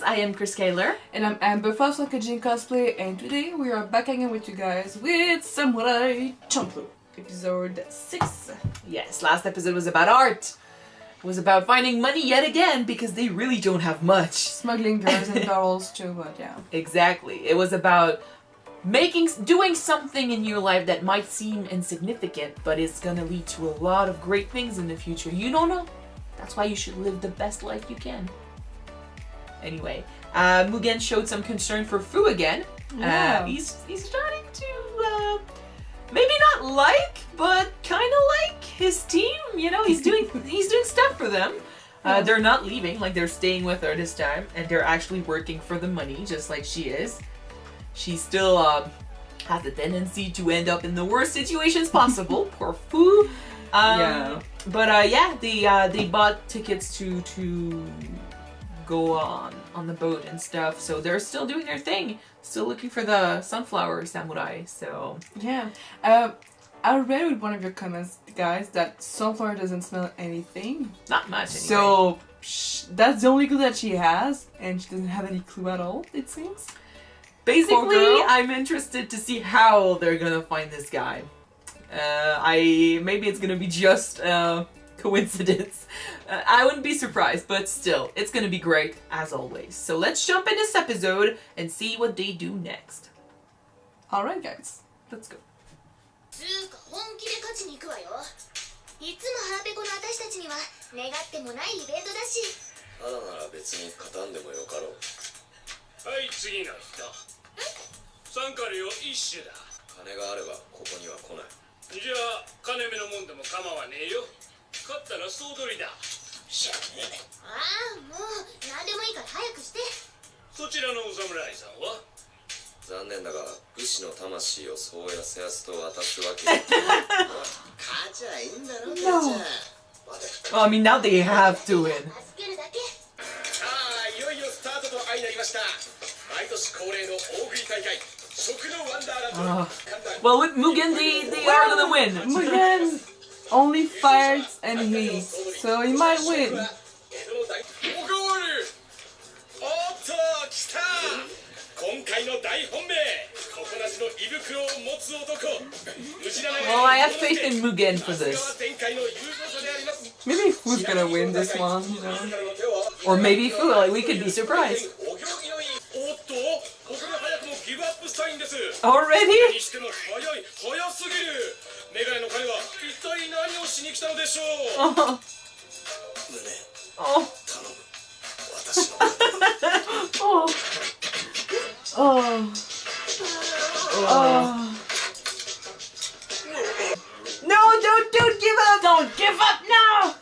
I am Chris Kaler. And I'm Amber Foss like a Jin cosplay, and today we are back again with you guys with Samurai Champloo, episode 6. Yes, last episode was about art. It was about finding money yet again because they really don't have much. Smuggling girls and barrels too, but yeah. Exactly. It was about doing something in your life that might seem insignificant, but it's gonna lead to a lot of great things in the future. You don't know. That's why you should live the best life you can. Anyway, Mugen showed some concern for Fu again. Yeah. He's starting to maybe not like, but kind of like his team. You know, he's doing stuff for them. They're not leaving, like they're staying with her this time, and they're actually working for the money, just like she is. She still has a tendency to end up in the worst situations possible. Poor Fu. Yeah. But yeah, they bought tickets to go on the boat and stuff, so they're still doing their thing, still looking for the sunflower samurai. So yeah, I read with one of your comments, guys, that sunflower doesn't smell anything. Not much. Anyway. So that's the only clue that she has, and she doesn't have any clue at all. It seems. Basically, I'm interested to see how they're gonna find this guy. Maybe it's gonna be just coincidence. I wouldn't be surprised, but still, it's gonna be great as always. So let's jump in this episode and see what they do next. Alright, guys, let's go. つうか本気で勝ちに行くわよ。いつも腹ペコの私たちには願ってもないイベントだし。ただなら別に勝たんでもよかろう。はい、次の人。参加料一種だ。金があればここには来ない。じゃあ金目のもんでも構わねえよ。勝ったら総取りだ。しゃあね。ああ、もう何でもいいから早くして。そちらのお侍さんは残念だが武士の魂をそうやせやすと渡すわけに勝ちゃいいんだろう。Well, I mean, now they have to win. 助けるだけ。さあ、いよいよスタートと相なりました。毎年恒例の大食い大会食のワンダーランド。Well, with Mugen, they are gonna win. Mugen only fights and heals, so he might win. おかわり。おっと来た。今回の大本命。ここなしの胃袋を持つ男。Well, I have faith in Mugen for this. Maybe Fu's gonna win this one, you know. Or maybe Fu, like, we could be surprised. Already? No, don't give up! Don't give up now!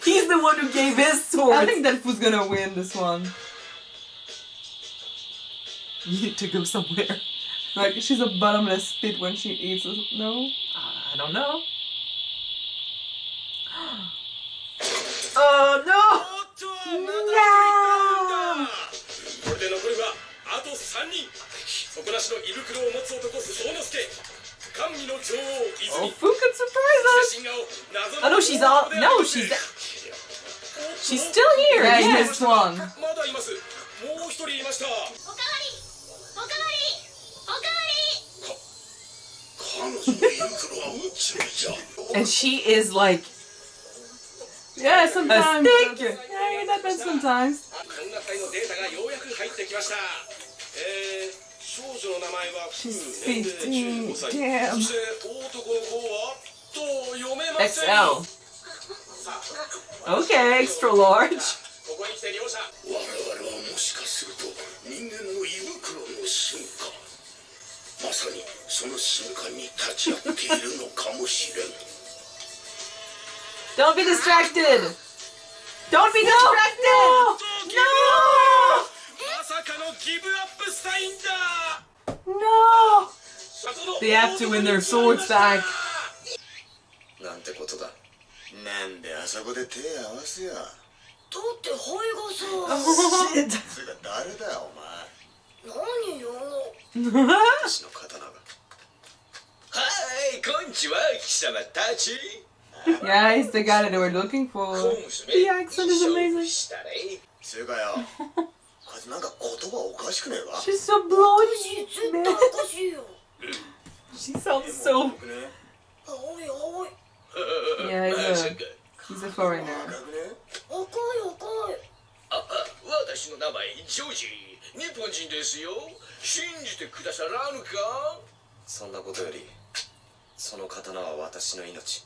He's the one who gave his sword. I think that Fu's gonna win this one. You need to go somewhere. Like, she's a bottomless pit when she eats, no? I don't know. Oh no! No! Oh, Fu could surprise us! Oh no, she's all... No, she's still here! Yeah, Yes. he missed one. おかわり。おかわり。おかわり。 And she is like... Yeah, sometimes. A stick. Yeah, that happens sometimes. She's 15. Damn. XL. Okay, extra large. 我々はもしかすると人間の胃袋の進化まさにその進化に立ち会っているのかもしれん Don't be distracted! Don't be distracted! No! まさかのギブアップサインだ No! They have to win their swords back. なんてことだなんであそこで手合わせやだって肺がさ。Shit! それが誰だよお前何よ。私の刀がはいこんにちは貴様たち Yeah, he's the guy that they were looking for. The accent is amazing. つうかよこいつなんか言葉おかしくねえか She's so bloated, 絶 man. 対おかしいよ She sounds so. よくね青い青い Yeah, he's a foreigner. 赤くね赤い赤い私の名前ジョージ日本人ですよ信じてくださらぬかそんなことよりその刀は私の命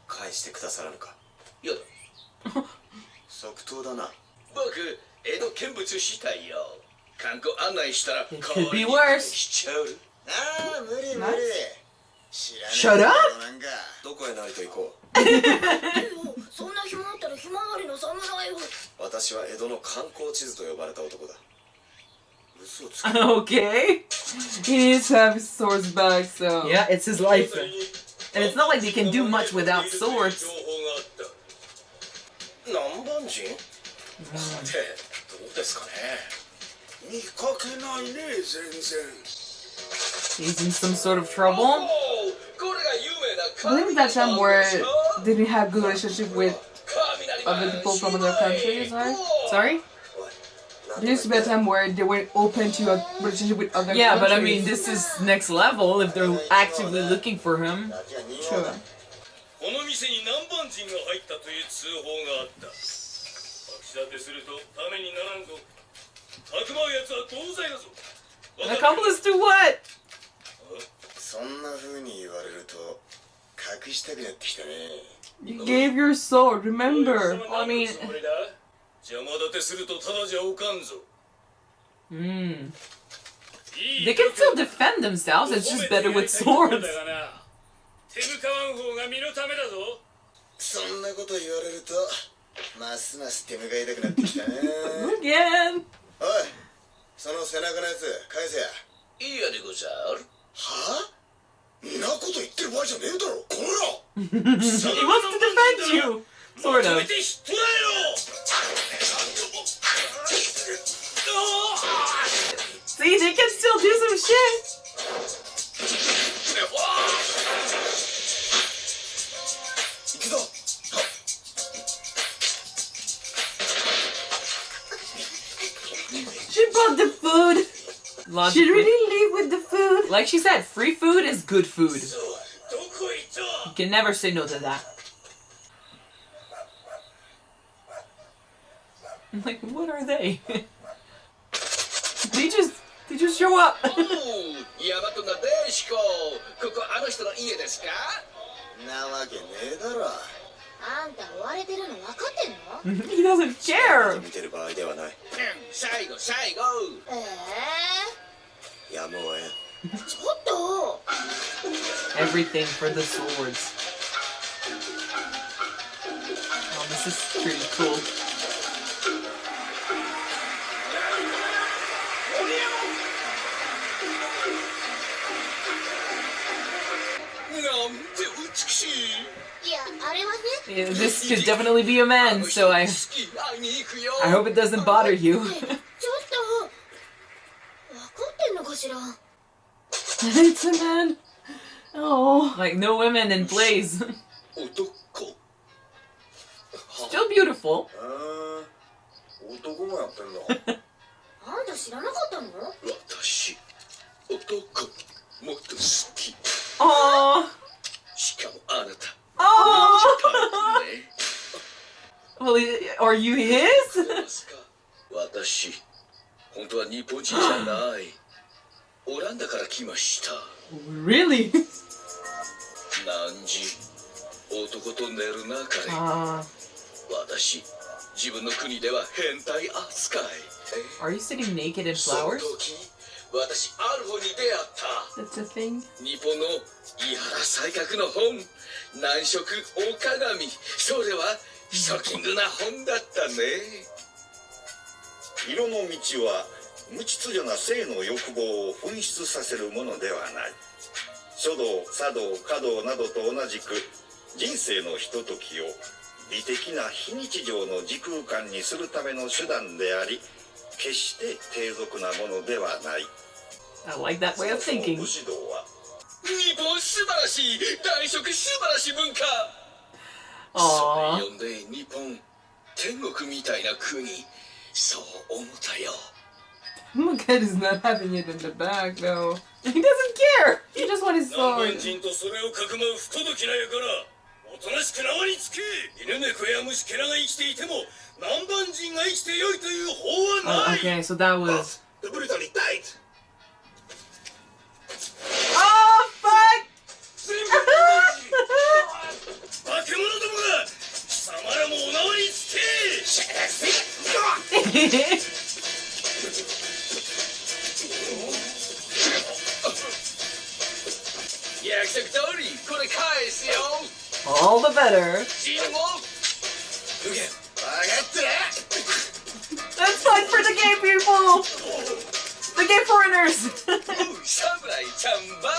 返してくださらぬかやだ即答だな僕江戸見物したいよ観光案内したら It could be worse. しちゃうああ無理無理知らねえ Shut up! なんかどこへなりと行こういいよそんな暇あったらひまわりの侍を私は江戸の観光地図と呼ばれた男だ嘘つけ Okay. He needs to have his swords back, so. Yeah, it's his life. And it's not like they can do much without swords. 南蛮人さてどうですかね見かけないね全然 He's in some sort of trouble. I believe that time where they didn't have good relationship with other people from other countries, right? Sorry? There used to be a time where they weren't open to a relationship with other Yeah, countries. but I mean, this is next level if they're actively looking for him. Sure. この店に南蛮人が入ったという通報があった隠し立てするとためにならんぞかくまうやつは同罪だぞ An accomplice to what? そんな風に言われると隠したくなってきたね You gave your sword, remember? I mean- 邪魔立てするとただじゃおかんぞ Hmm. They can still defend themselves, it's just better with swords. 手向かわん方が身のためだぞそんなこと言われるとますます手向かいたくなってきたね Again. おいその背中のやつ返せやいいやでござるはぁんなこと言ってる場合じゃねえだろこら He wants to defend you. Sort 止 of. めてひっ捕らえろ See, they can still do some shit. 行くぞ She brought the food. Lots She of food. really leave with the food. Like she said, free food is good food. どこ行った You can never say no to that. I'm like, what are they? they just show up. おうヤマトナデシコここあの人の家ですかなわけねえだろあんた追われてるの分かってんの He doesn't care. 見てる場合ではない最後最後やむをえんちょっと Everything for the swords. Oh, this is pretty cool. Yeah, this could definitely be a man, so I hope it doesn't bother you. ちょっと分かってんのかしら It's a man. Oh. Like, no women in plays. 男 Still beautiful. 男もやってんだあんた知らなかったの私男もっと好き Aww. しかもあなた Aww. ね Well, are you his? 私本当は日本人じゃないオランダから来ました Really? 何時男と寝る中で 私自分の国では変態扱い Are you sitting naked in その flowers? 時私ある本に出会った That's a thing. 日本の井原才覚の本難色大鏡それはショッキングな本だったね色の道は無秩序な性の欲望を噴出させるものではない書道茶道華道などと同じく人生のひとときを美的な非日常の時空間にするための手段であり決して低俗なものではない I like that way of thinking. 武士道は日本素晴らしい男色素晴らしい文化 Aww. それ呼んで日本天国みたいな国そう思ったよ Muget is not having it in the back though. He doesn't care. He just wants his 南 sword. 蛮人とそれをかくまう不届きなやからおとなしく縄につけ犬猫や虫けらが生きていても南蛮人が生きてよいという法は Oh, ない okay, so that was. De brutaliteit Oh fuck! 化け物どもが貴様らもお縄につけ 約束通りこれ返すよ All the better. チームも無限分かったら That's fun for the gay people. The gay foreigners. 侍チャンバラ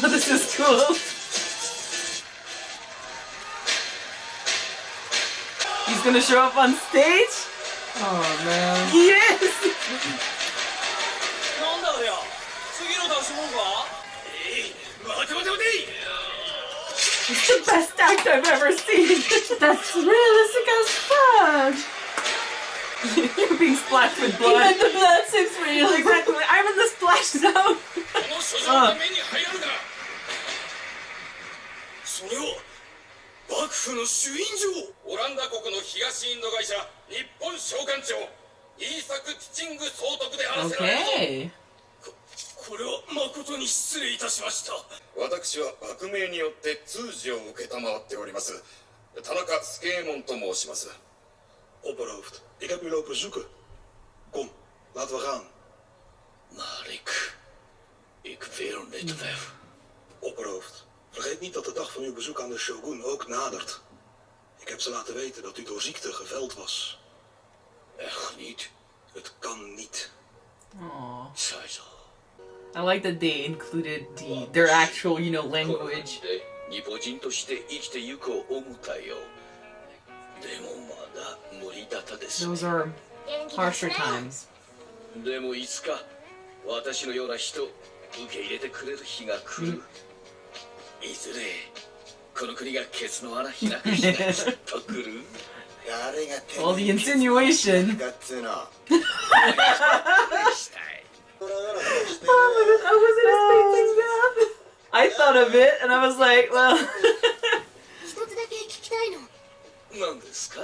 Oh, this is cool. He's gonna show up on stage? Oh man. Yes! なんだあれや次の出し物か待て待て待て It's the best act I've ever seen. That's realistic as fuck. You're being splashed with blood. Even the blood seems real. Exactly. I'm in the splash zone. この書状が目に入らぬかそれを幕府の主印状オランダ国の東インド会社日本商館長イーサク・ティチング総督であらせられるぞ Okay. これは誠に失礼いたしました私は幕命によって通事を受けたまわっております田中助右衛門と申します Opperhoofd, ik heb u lopen zoeken. Kom, laten we gaan. Marik, ik wil niet weg. Opperhoofd, vergeet niet dat de dag van uw bezoek aan de shogun ook nadert. Ik heb ze laten weten dat u door ziekte geveld was. Echt niet? Het kan niet. Aw. Zij zo. I like that they included their actual, language. 日本人として生きてゆくを思ったよでもまだ無理だったですね Those are 元気出 harsher しなよ times. でもいつか私のような人受け入れてくれる日が来る、いずれこの国がケツの穴開く日がきっと来る All the insinuation. したい I wasn't expecting that. I thought of it and I was like, well. 一つだけ聞きたいの何ですか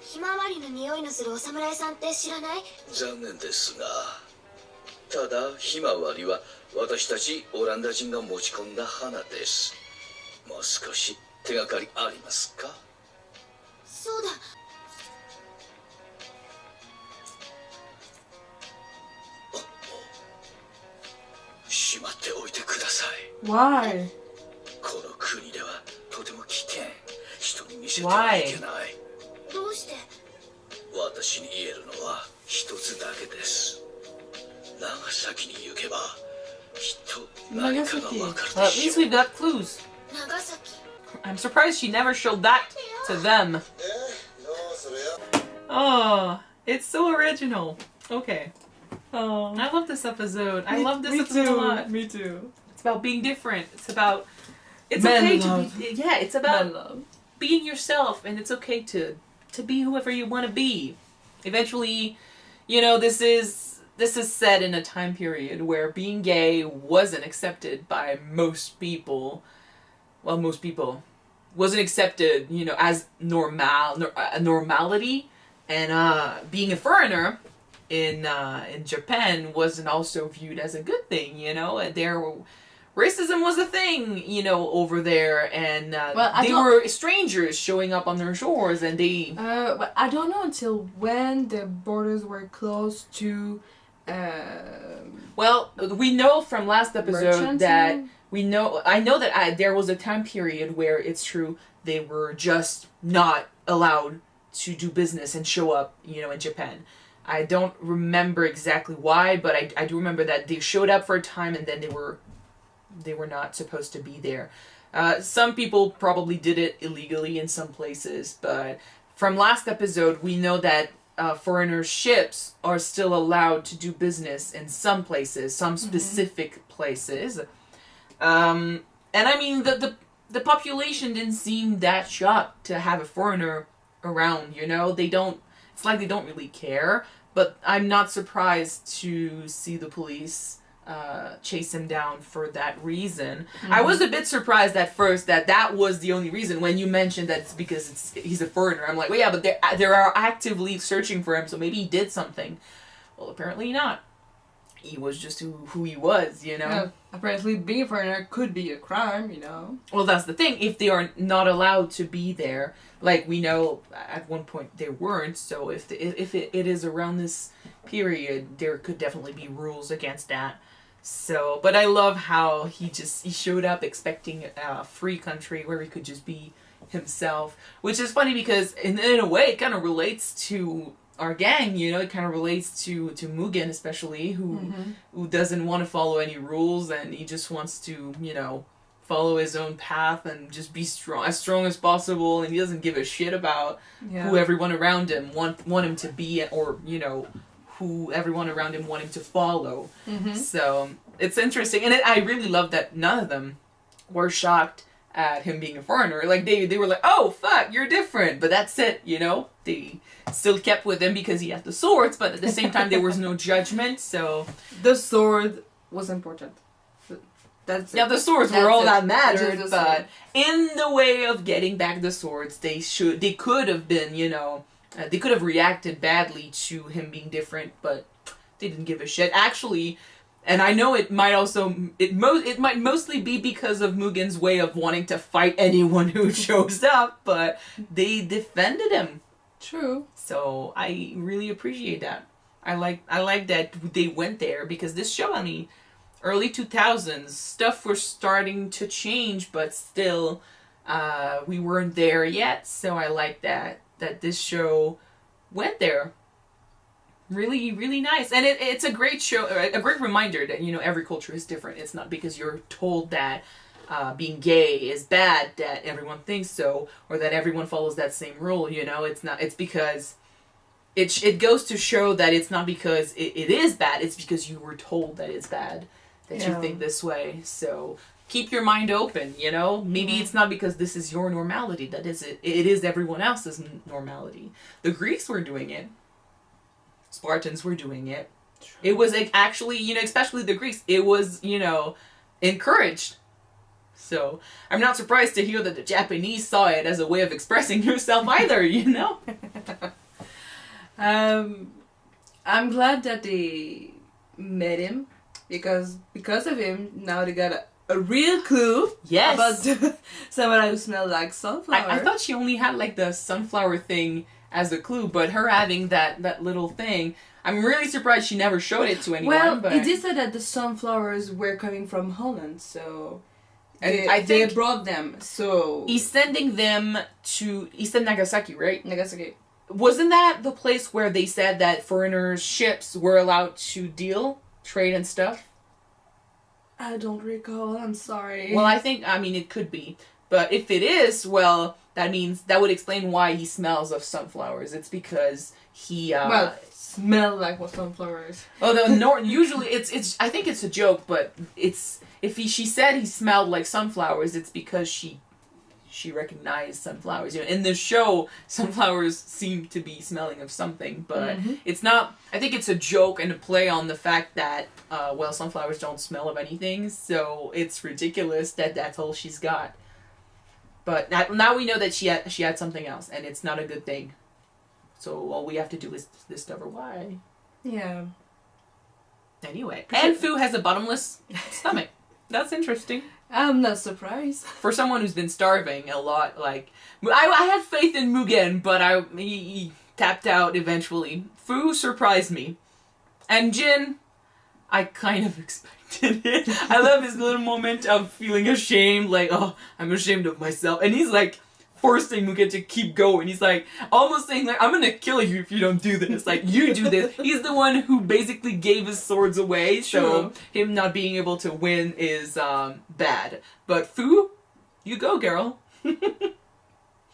ひまわりの匂いのするお侍さんって知らない残念ですがただひまわりは私たちオランダ人が持ち込んだ花ですもう少し手がかりありますかそうだしまっておいてください Why? この国ではとても危険人に見せてはいけないどうして私に言えるのは一つだけです長崎に行けばきっと何かがわかる Well, で at し least ょう we've got clues. 長崎 I'm surprised she never showed that to them. Oh, it's so original. Okay. Oh. I love this episode. I love this Me episode too. a lot. Me too. It's about being different. It's about. It's Men okay love. to be. Yeah, it's about being yourself, and it's okay to be whoever you want to be. Eventually, this is set in a time period where being gay wasn't accepted by most people. Well, most people wasn't accepted, as normality, and being a foreigner in Japan wasn't also viewed as a good thing. Racism was a thing, over there, and they were strangers showing up on their shores, and they. But I don't know until when the borders were closed to. Well, we know from last episode that merchanting? I know that there was a time period where it's true they were just not allowed to do business and show up, in Japan. I don't remember exactly why, but I do remember that they showed up for a time and then they were not supposed to be there. Some people probably did it illegally in some places, but from last episode we know that foreigner ships are still allowed to do business in some places, some specific places. And I mean, the population didn't seem that shocked to have a foreigner around, you know? It's like they don't really care, but I'm not surprised to see the police chase him down for that reason. Mm-hmm. I was a bit surprised at first that was the only reason when you mentioned that it's because he's a foreigner. I'm like, well, yeah, but they are actively searching for him, so maybe he did something. Well, apparently not. He was just who he was, you know? Yeah, apparently being a foreigner could be a crime, you know? Well, that's the thing. If they are not allowed to be there, like we know at one point they weren't, so if it is around this period, there could definitely be rules against that. So, but I love how he showed up expecting a free country where he could just be himself, which is funny because in a way it kind of relates to our gang, you know. It kind of relates to Mugen especially, who doesn't want to follow any rules, and he just wants to, you know, follow his own path and just be as strong as possible, and he doesn't give a shit about who everyone around him want him to be, or, you know, who everyone around him want him to follow. So it's interesting, and I really love that none of them were shocked at him being a foreigner. Like they were like, oh fuck, you're different, but that's it, you know. They still kept with him because he had the swords, but at the same time there was no judgment. So the sword was important. That's the swords were all that mattered, but in the way of getting back the swords, they could have been, you know, they could have reacted badly to him being different, but they didn't give a shit. Actually, and I know it might mostly be because of Mugen's way of wanting to fight anyone who shows up, but they defended him. True. So I really appreciate that. I like that they went there, because this show, I mean, early 2000s, stuff was starting to change, but still we weren't there yet. So I like that this show went there. Really, really nice. And it's a great show, a great reminder that, you know, every culture is different. It's not because you're told that being gay is bad that everyone thinks so, or that everyone follows that same rule, you know. It's not. It's because it goes to show that it's not because it is bad, it's because you were told that it's bad, that you think this way. So keep your mind open, you know. Maybe it's not because this is your normality, that is it is everyone else's normality. The Greeks were doing it. Spartans were doing it. True. It was actually, you know, especially the Greeks, it was, you know, encouraged. So I'm not surprised to hear that the Japanese saw it as a way of expressing yourself either, you know? I'm glad that they met him, because of him, now they got a real clue about someone who smelled like sunflower. I thought she only had like the sunflower thing as a clue, but her having that little thing, I'm really surprised she never showed it to anyone. Well, but he did say that the sunflowers were coming from Holland, so and I think they brought them. So he's sending them to. He said Nagasaki, right? Nagasaki. Wasn't that the place where they said that foreigners' ships were allowed to trade and stuff? I don't recall. I'm sorry. Well, I mean, it could be, but if it is, well, that would explain why he smells of sunflowers. It's because he smell like what sunflowers. Although usually it's I think it's a joke, but she said he smelled like sunflowers, it's because she recognized sunflowers. You know, in the show, sunflowers seem to be smelling of something, but it's not. I think it's a joke and a play on the fact that sunflowers don't smell of anything, so it's ridiculous that that's all she's got. But now we know that she had something else, and it's not a good thing. So all we have to do is discover why. Yeah. Anyway, and Fu has a bottomless stomach. That's interesting. I'm not surprised. For someone who's been starving a lot, like I had faith in Mugen, but he tapped out eventually. Fu surprised me, and Jin, I kind of expected it. I love his little moment of feeling ashamed, like, oh, I'm ashamed of myself, and he's like forcing Mugen to keep going. He's like almost saying like, I'm gonna kill you if you don't do this. Like, you do this. He's the one who basically gave his swords away, so him not being able to win is bad. But Fu, you go, girl.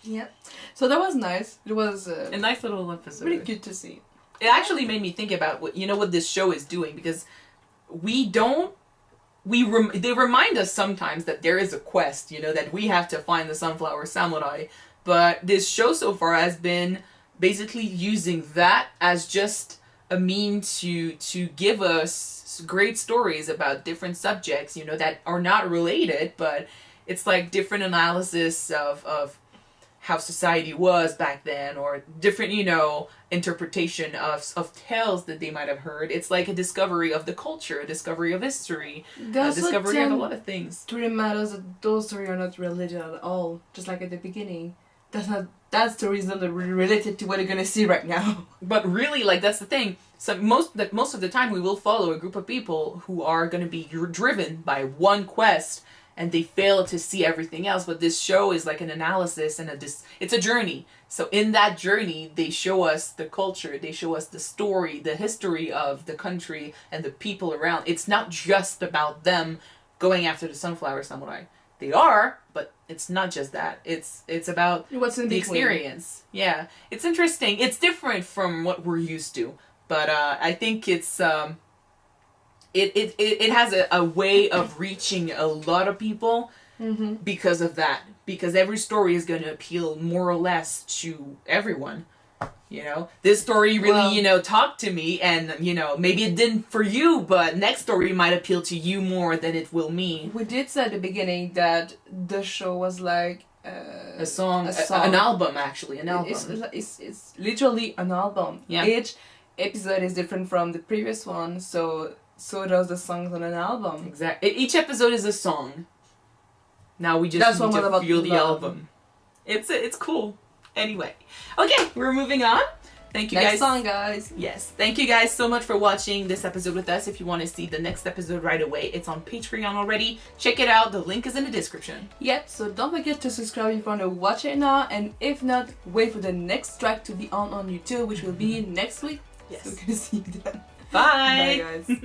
Yep. So that was nice. It was a nice little episode. Pretty good to see. It actually made me think about what this show is doing, because we don't they remind us sometimes that there is a quest, you know, that we have to find the Sunflower Samurai. But this show so far has been basically using that as just a means to give us great stories about different subjects, you know, that are not related, but it's like different analysis of how society was back then, or different, you know, interpretation of tales that they might have heard. It's like a discovery of the culture, a discovery of history, a discovery of a lot of things. To remind us that those stories are not related at all, just like at the beginning. That story is not related to what you're gonna see right now. But really, like, that's the thing. So most of the time we will follow a group of people who are gonna be driven by one quest, and they fail to see everything else. But this show is like an analysis and it's a journey. So in that journey, they show us the culture, they show us the story, the history of the country and the people around. It's not just about them going after the Sunflower Samurai. They are, but it's not just that. It's about what's in the experience. Yeah, it's interesting. It's different from what we're used to, but I think it's it has a way of reaching a lot of people because of that. Because every story is going to appeal more or less to everyone. You know, this story really, you know, talked to me, and, you know, maybe it didn't for you, but next story might appeal to you more than it will me. We did say at the beginning that the show was like a song, an album, actually, an album. It's literally an album. Yeah. Each episode is different from the previous one, so does the songs on an album. Exactly. Each episode is a song. Now we just need to feel the album. It's cool. Anyway, okay, we're moving on. Thank you guys. Next song, guys. Yes, thank you guys so much for watching this episode with us. If you want to see the next episode right away, it's on Patreon already. Check it out. The link is in the description. Yep, so don't forget to subscribe if you want to watch it now, and if not, wait for the next track to be on YouTube, which will be next week. Yes. So we're gonna see you then. Bye. Bye, guys.